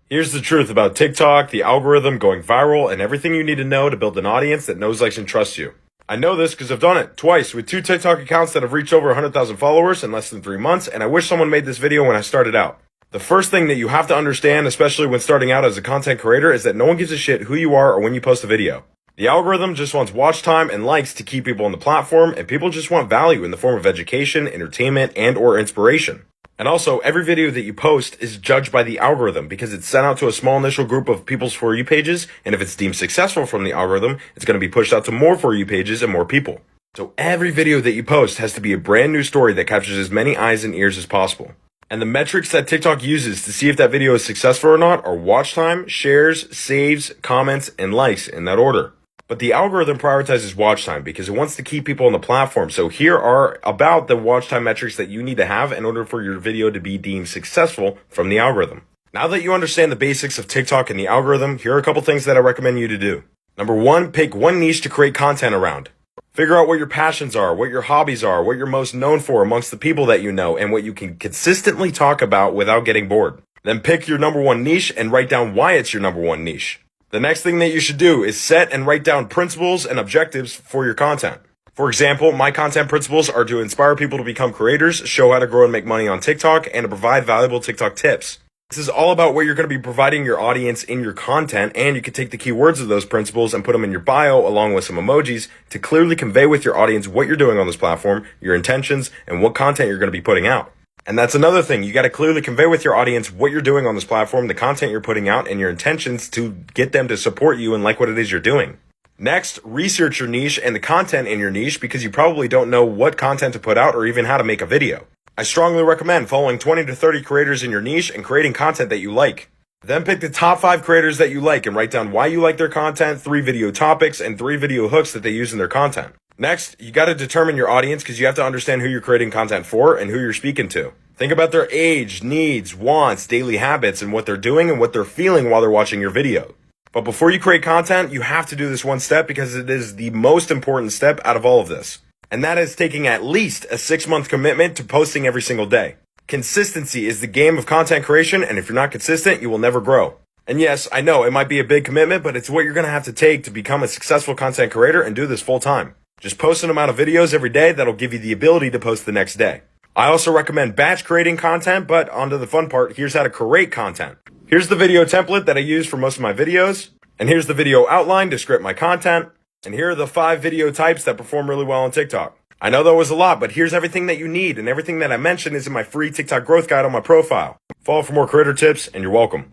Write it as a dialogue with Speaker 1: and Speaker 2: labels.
Speaker 1: Here's the truth about TikTok, the algorithm, going viral, and everything you need to know to build an audience that knows, likes, and trusts you. I know this because I've done it twice with 2 TikTok accounts that have reached over 100,000 followers in less than 3 months, and I wish someone made this video when I started out. The first thing that you have to understand, especially when starting out as a content creator, is that no one gives a shit who you are or when you post a video. The algorithm just wants watch time and likes to keep people on the platform, and people just want value in the form of education, entertainment, and or inspiration. And also, every video that you post is judged by the algorithm because it's sent out to a small initial group of people's For You pages, and if it's deemed successful from the algorithm, it's going to be pushed out to more For You pages and more people. So every video that you post has to be a brand new story that captures as many eyes and ears as possible. And the metrics that TikTok uses to see if that video is successful or not are watch time, shares, saves, comments, and likes in that order. But the algorithm prioritizes watch time because it wants to keep people on the platform. So here are about the watch time metrics that you need to have in order for your video to be deemed successful from the algorithm. Now that you understand the basics of TikTok and the algorithm, here are a couple things that I recommend you to do. Number 1, pick one niche to create content around. Figure out what your passions are, what your hobbies are, what you're most known for amongst the people that you know, and what you can consistently talk about without getting bored. Then pick your number 1 niche and write down why it's your number 1 niche. The next thing that you should do is set and write down principles and objectives for your content. For example, my content principles are to inspire people to become creators, show how to grow and make money on TikTok, and to provide valuable TikTok tips. This is all about what you're going to be providing your audience in your content, and you can take the keywords of those principles and put them in your bio along with some emojis to clearly convey with your audience what you're doing on this platform, your intentions, and what content you're going to be putting out. And that's another thing. You got to clearly convey with your audience what you're doing on this platform, the content you're putting out, and your intentions to get them to support you and like what it is you're doing. Next, research your niche and the content in your niche because you probably don't know what content to put out or even how to make a video. I strongly recommend following 20 to 30 creators in your niche and creating content that you like. Then pick the top 5 creators that you like and write down why you like their content, 3 video topics, and 3 video hooks that they use in their content. Next, you got to determine your audience because you have to understand who you're creating content for and who you're speaking to. Think about their age, needs, wants, daily habits, and what they're doing and what they're feeling while they're watching your video. But before you create content, you have to do this one step because it is the most important step out of all of this. And that is taking at least a 6-month commitment to posting every single day. Consistency is the game of content creation, and if you're not consistent, you will never grow. And yes, I know it might be a big commitment, but it's what you're going to have to take to become a successful content creator and do this full time. Just post an amount of videos every day that'll give you the ability to post the next day. I also recommend batch creating content, but onto the fun part, here's how to create content. Here's the video template that I use for most of my videos, and here's the video outline to script my content, and here are the 5 video types that perform really well on TikTok. I know that was a lot, but here's everything that you need, and everything that I mentioned is in my free TikTok growth guide on my profile. Follow for more creator tips, and you're welcome.